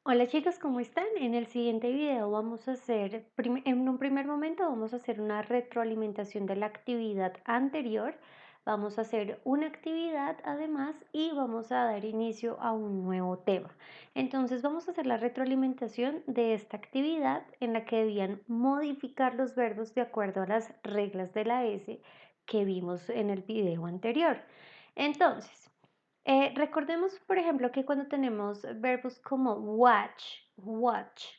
Hola chicos, ¿cómo están? En el siguiente video vamos a hacer, en un primer momento vamos a hacer una retroalimentación de la actividad anterior, vamos a hacer una actividad además y vamos a dar inicio a un nuevo tema. Entonces vamos a hacer la retroalimentación de esta actividad en la que debían modificar los verbos de acuerdo a las reglas de la S que vimos en el video anterior. Entonces, recordemos, por ejemplo, que cuando tenemos verbos como watch,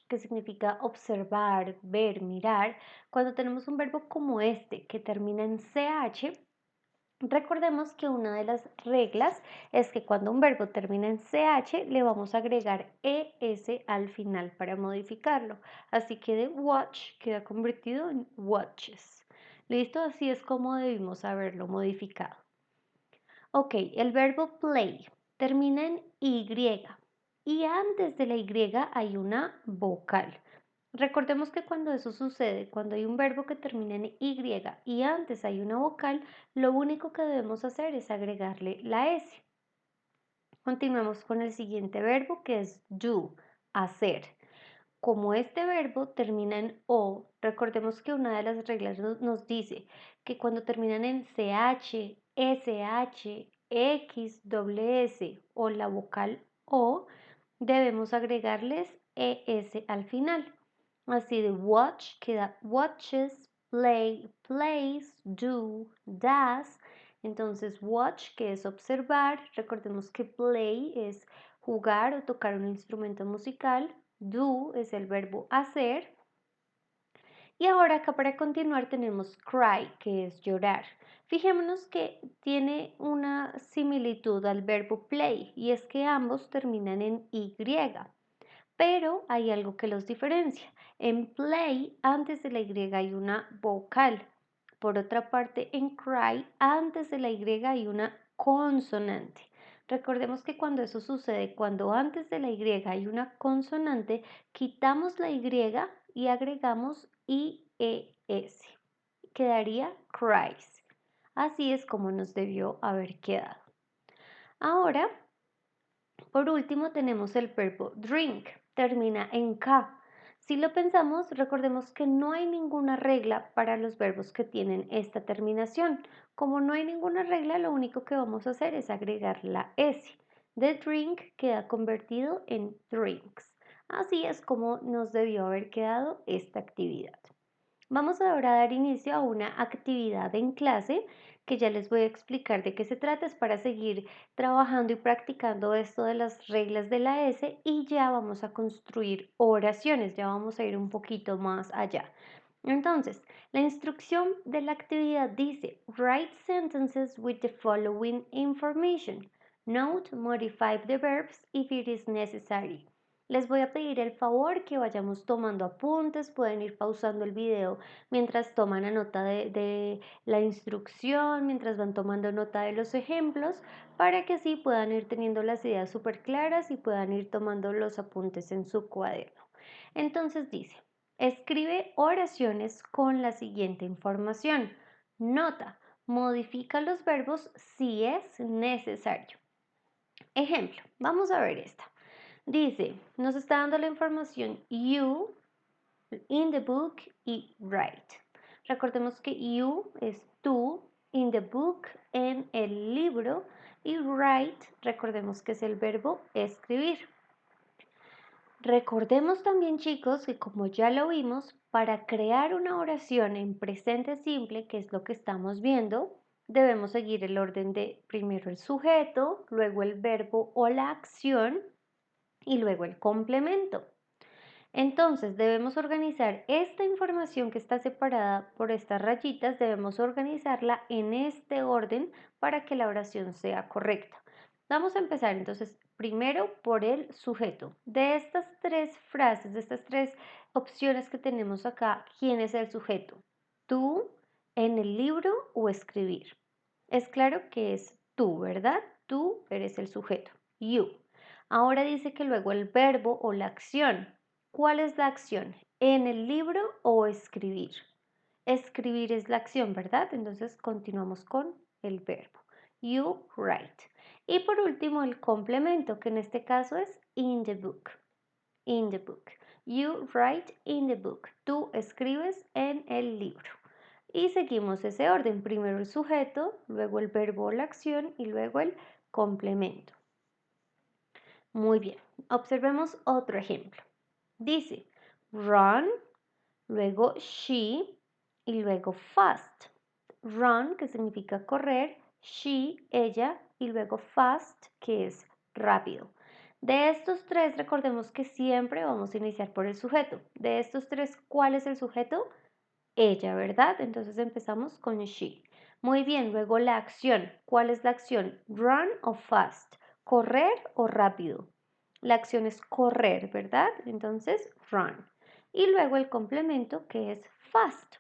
que significa observar, ver, mirar, cuando tenemos un verbo como este que termina en ch, recordemos que una de las reglas es que cuando un verbo termina en ch le vamos a agregar es al final para modificarlo. Así que de watch queda convertido en watches. ¿Listo? Así es como debimos haberlo modificado. Ok, el verbo play termina en Y y antes de la Y hay una vocal. Recordemos que cuando eso sucede, cuando hay un verbo que termina en Y y antes hay una vocal, lo único que debemos hacer es agregarle la S. Continuemos con el siguiente verbo que es do, hacer. Como este verbo termina en O, recordemos que una de las reglas nos dice que cuando terminan en CH, SH, X, S o la vocal O, debemos agregarles ES al final. Así de watch queda watches, play, plays, do, does. Entonces watch, que es observar, recordemos que play es jugar o tocar un instrumento musical, do es el verbo hacer. Y ahora acá para continuar tenemos cry, que es llorar. Fijémonos que tiene una similitud al verbo play y es que ambos terminan en Y, pero hay algo que los diferencia. En play, antes de la Y hay una vocal. Por otra parte, en cry, antes de la Y hay una consonante. Recordemos que cuando eso sucede, cuando antes de la Y hay una consonante, quitamos la Y y agregamos IES. Quedaría cries. Así es como nos debió haber quedado. Ahora, por último, tenemos el verbo drink, termina en K. Si lo pensamos, recordemos que no hay ninguna regla para los verbos que tienen esta terminación. Como no hay ninguna regla, lo único que vamos a hacer es agregar la S. The drink queda convertido en drinks. Así es como nos debió haber quedado esta actividad. Vamos ahora a dar inicio a una actividad en clase que ya les voy a explicar de qué se trata. Es para seguir trabajando y practicando esto de las reglas de la S y ya vamos a construir oraciones, ya vamos a ir un poquito más allá. Entonces, la instrucción de la actividad dice, write sentences with the following information. Note, modify the verbs if it is necessary. Les voy a pedir el favor que vayamos tomando apuntes, pueden ir pausando el video mientras toman la nota de la instrucción, mientras van tomando nota de los ejemplos, para que así puedan ir teniendo las ideas súper claras y puedan ir tomando los apuntes en su cuaderno. Entonces dice, escribe oraciones con la siguiente información. Nota, modifica los verbos si es necesario. Ejemplo, vamos a ver esta. Dice, nos está dando la información you, in the book y write. Recordemos que you es tú, in the book en el libro y write, recordemos que es el verbo escribir. Recordemos también chicos que como ya lo vimos, para crear una oración en presente simple, que es lo que estamos viendo, debemos seguir el orden de primero el sujeto, luego el verbo o la acción y luego el complemento. Entonces debemos organizar esta información que está separada por estas rayitas, debemos organizarla en este orden para que la oración sea correcta. Vamos a empezar entonces primero por el sujeto. De estas tres frases, de estas tres opciones que tenemos acá, ¿quién es el sujeto? Tú, en el libro o escribir. Es claro que es tú, ¿verdad? Tú eres el sujeto. You. Ahora dice que luego el verbo o la acción. ¿Cuál es la acción? ¿En el libro o escribir? Escribir es la acción, ¿verdad? Entonces continuamos con el verbo. You write. Y por último el complemento, que en este caso es in the book. in the book. You write in the book. Tú escribes en el libro. Y seguimos ese orden. Primero el sujeto, luego el verbo o la acción y luego el complemento. Muy bien. Observemos otro ejemplo. Dice run, luego she y luego fast. Run, que significa correr, she, ella, y luego fast, que es rápido. De estos tres, recordemos que siempre vamos a iniciar por el sujeto. De estos tres, ¿cuál es el sujeto? Ella, ¿verdad? Entonces empezamos con she. Muy bien, luego la acción. ¿Cuál es la acción? Run o fast, correr o rápido. La acción es correr, ¿verdad? Entonces, run. Y luego el complemento que es fast.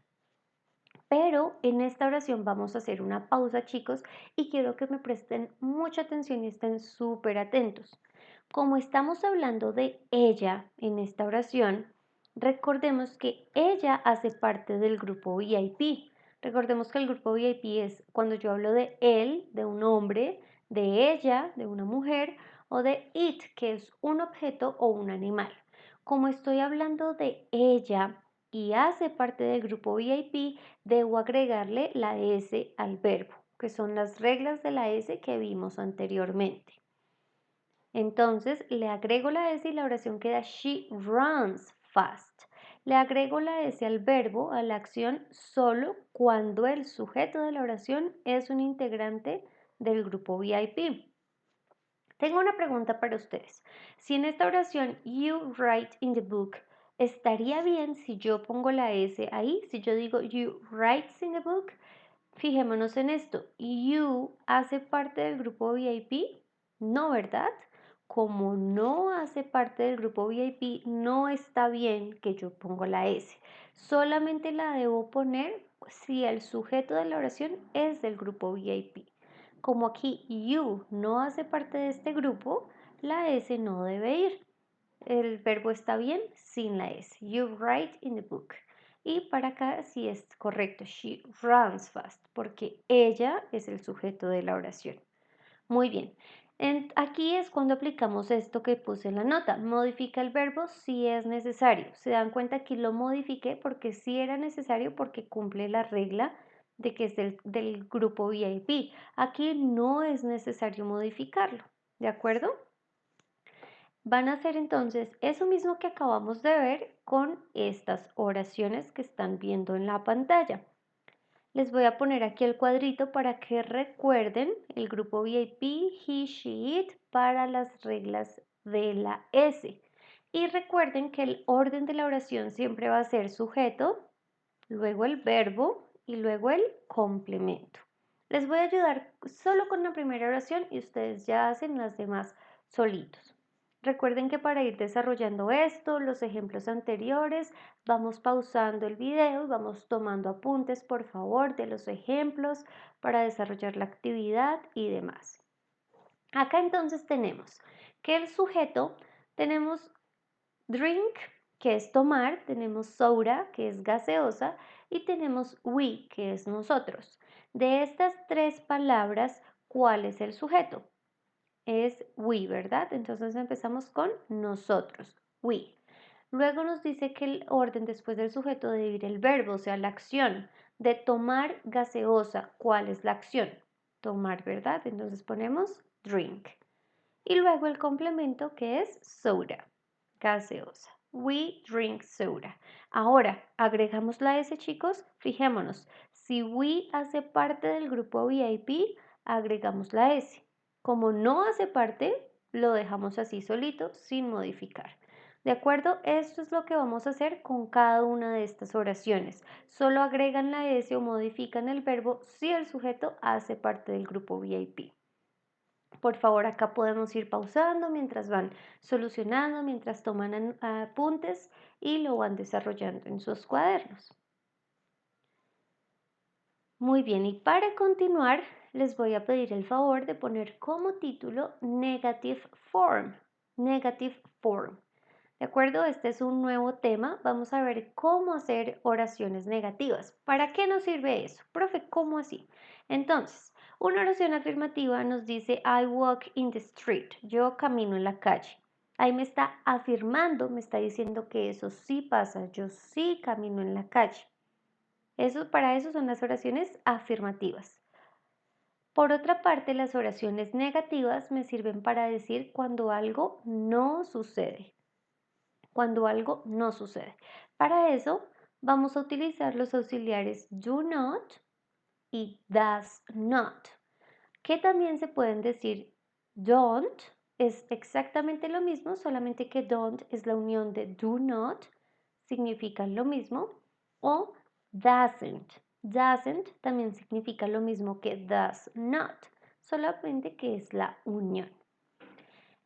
Pero en esta oración vamos a hacer una pausa, chicos, y quiero que me presten mucha atención y estén súper atentos. Como estamos hablando de ella en esta oración, recordemos que ella hace parte del grupo VIP. Recordemos que el grupo VIP es cuando yo hablo de él, de un hombre, de ella, de una mujer, o de it, que es un objeto o un animal. Como estoy hablando de ella y hace parte del grupo VIP, debo agregarle la S al verbo, que son las reglas de la S que vimos anteriormente. Entonces le agrego la S y la oración queda she runs fast. Le agrego la S al verbo, a la acción, solo cuando el sujeto de la oración es un integrante del grupo VIP. Tengo una pregunta para ustedes. Si en esta oración you write in the book, ¿estaría bien si yo pongo la S ahí? Si yo digo you writes in the book, fijémonos en esto. You hace parte del grupo VIP, no, ¿verdad? Como no hace parte del grupo VIP, no está bien que yo ponga la S. Solamente la debo poner si el sujeto de la oración es del grupo VIP. Como aquí you no hace parte de este grupo, la S no debe ir. El verbo está bien sin la S. You write in the book. Y para acá sí es correcto. She runs fast porque ella es el sujeto de la oración. Muy bien. Aquí es cuando aplicamos esto que puse en la nota. Modifica el verbo si es necesario. Se dan cuenta que lo modifiqué porque sí era necesario porque cumple la regla de que es del grupo VIP. Aquí no es necesario modificarlo. ¿De acuerdo? Van a hacer entonces eso mismo que acabamos de ver con estas oraciones que están viendo en la pantalla. Les voy a poner aquí el cuadrito para que recuerden el grupo VIP, he, she, it para las reglas de la S. Y recuerden que el orden de la oración siempre va a ser sujeto, luego el verbo y luego el complemento. Les voy a ayudar solo con la primera oración y ustedes ya hacen las demás solitos. Recuerden que para ir desarrollando esto, los ejemplos anteriores, vamos pausando el video y vamos tomando apuntes, por favor, de los ejemplos para desarrollar la actividad y demás. Acá entonces tenemos que el sujeto, tenemos drink, que es tomar, tenemos soda, que es gaseosa, y tenemos we, que es nosotros. De estas tres palabras, ¿cuál es el sujeto? Es we, ¿verdad? Entonces empezamos con nosotros, we. Luego nos dice que el orden después del sujeto debe ir el verbo, o sea, la acción de tomar gaseosa. ¿Cuál es la acción? Tomar, ¿verdad? Entonces ponemos drink. Y luego el complemento que es soda, gaseosa. We drink soda. Ahora, agregamos la S, chicos. Fijémonos, si we hace parte del grupo VIP, agregamos la S. Como no hace parte, lo dejamos así solito, sin modificar. ¿De acuerdo? Esto es lo que vamos a hacer con cada una de estas oraciones. Solo agregan la S o modifican el verbo si el sujeto hace parte del grupo VIP. Por favor, acá podemos ir pausando mientras van solucionando, mientras toman apuntes y lo van desarrollando en sus cuadernos. Muy bien, y para continuar les voy a pedir el favor de poner como título Negative Form. Negative Form. ¿De acuerdo? Este es un nuevo tema. Vamos a ver cómo hacer oraciones negativas. ¿Para qué nos sirve eso? Profe, ¿cómo así? Entonces, una oración afirmativa nos dice I walk in the street. Yo camino en la calle. Ahí me está afirmando, me está diciendo que eso sí pasa, yo sí camino en la calle. Para eso son las oraciones afirmativas. Por otra parte, las oraciones negativas me sirven para decir cuando algo no sucede. Cuando algo no sucede. Para eso vamos a utilizar los auxiliares do not y does not, que también se pueden decir don't, es exactamente lo mismo, solamente que don't es la unión de do not, significa lo mismo, o doesn't. Doesn't también significa lo mismo que does not, solamente que es la unión.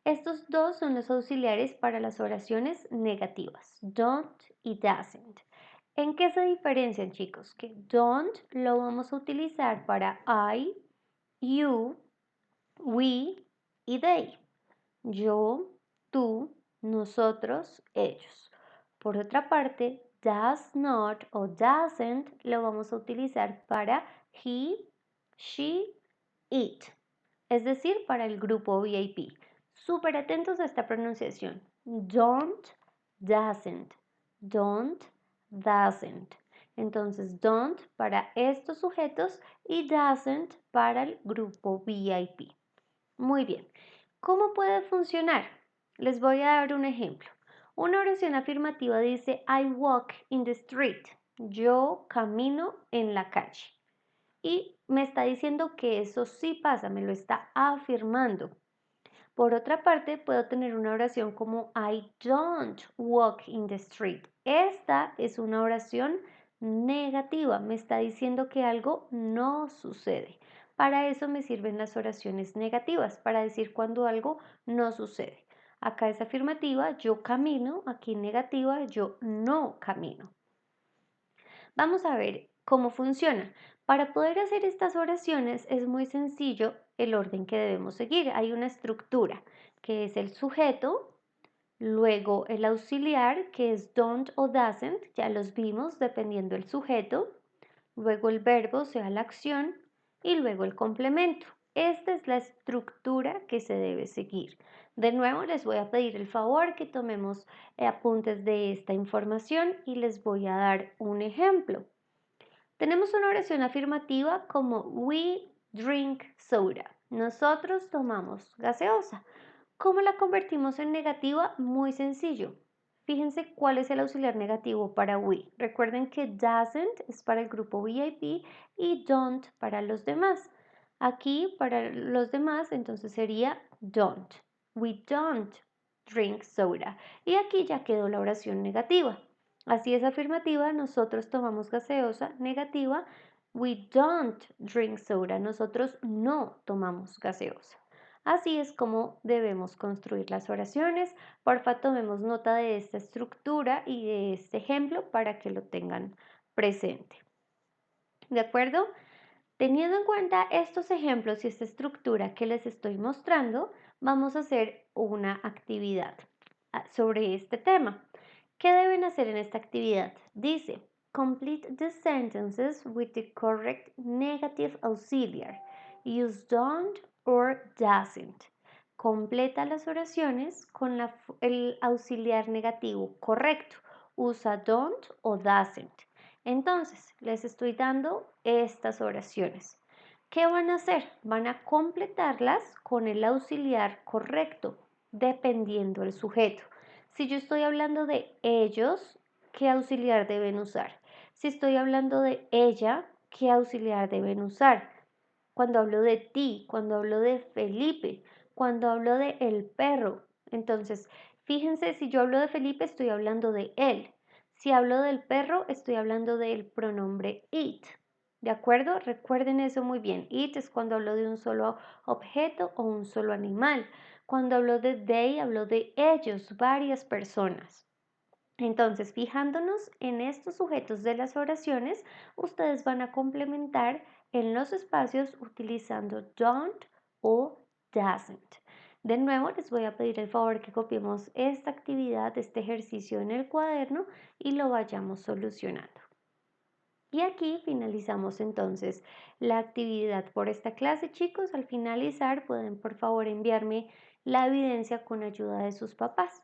Estos dos son los auxiliares para las oraciones negativas, don't y doesn't. ¿En qué se diferencian, chicos? Que don't lo vamos a utilizar para I, you, we y they. Yo, tú, nosotros, ellos. Por otra parte, does not o doesn't lo vamos a utilizar para he, she, it. Es decir, para el grupo VIP. Súper atentos a esta pronunciación. Don't, doesn't. Don't, doesn't. Entonces, don't para estos sujetos y doesn't para el grupo VIP. Muy bien. ¿Cómo puede funcionar? Les voy a dar un ejemplo. Una oración afirmativa dice I walk in the street. Yo camino en la calle. Y me está diciendo que eso sí pasa, me lo está afirmando. Por otra parte, puedo tener una oración como I don't walk in the street. Esta es una oración negativa, me está diciendo que algo no sucede. Para eso me sirven las oraciones negativas, para decir cuando algo no sucede. Acá es afirmativa, yo camino, aquí negativa, yo no camino. Vamos a ver cómo funciona. Para poder hacer estas oraciones es muy sencillo el orden que debemos seguir. Hay una estructura que es el sujeto, luego el auxiliar que es don't o doesn't, ya los vimos dependiendo del sujeto, luego el verbo, o sea, la acción, y luego el complemento. Esta es la estructura que se debe seguir. De nuevo, les voy a pedir el favor que tomemos apuntes de esta información y les voy a dar un ejemplo. Tenemos una oración afirmativa como we drink soda. Nosotros tomamos gaseosa. ¿Cómo la convertimos en negativa? Muy sencillo. Fíjense cuál es el auxiliar negativo para we. Recuerden que doesn't es para el grupo VIP y don't para los demás. Aquí para los demás entonces sería don't. We don't drink soda. Y aquí ya quedó la oración negativa. Así es afirmativa, nosotros tomamos gaseosa. Negativa, we don't drink soda. Nosotros no tomamos gaseosa. Así es como debemos construir las oraciones. Porfa, tomemos nota de esta estructura y de este ejemplo para que lo tengan presente. ¿De acuerdo? Teniendo en cuenta estos ejemplos y esta estructura que les estoy mostrando, vamos a hacer una actividad sobre este tema. ¿Qué deben hacer en esta actividad? Dice, complete the sentences with the correct negative auxiliar. Use don't or doesn't. Completa las oraciones con el auxiliar negativo correcto. Usa don't o doesn't. Entonces, les estoy dando estas oraciones. ¿Qué van a hacer? Van a completarlas con el auxiliar correcto, dependiendo del sujeto. Si yo estoy hablando de ellos, ¿qué auxiliar deben usar? Si estoy hablando de ella, ¿qué auxiliar deben usar? Cuando hablo de ti, cuando hablo de Felipe, cuando hablo de el perro. Entonces, fíjense, si yo hablo de Felipe, estoy hablando de él. Si hablo del perro, estoy hablando del pronombre it. ¿De acuerdo? Recuerden eso muy bien. It es cuando hablo de un solo objeto o un solo animal. Cuando hablo de they, hablo de ellos, varias personas. Entonces, fijándonos en estos sujetos de las oraciones, ustedes van a complementar en los espacios utilizando don't o doesn't. De nuevo, les voy a pedir el favor que copiemos esta actividad, este ejercicio en el cuaderno y lo vayamos solucionando. Y aquí finalizamos entonces la actividad por esta clase, chicos. Al finalizar, pueden por favor enviarme la evidencia con ayuda de sus papás.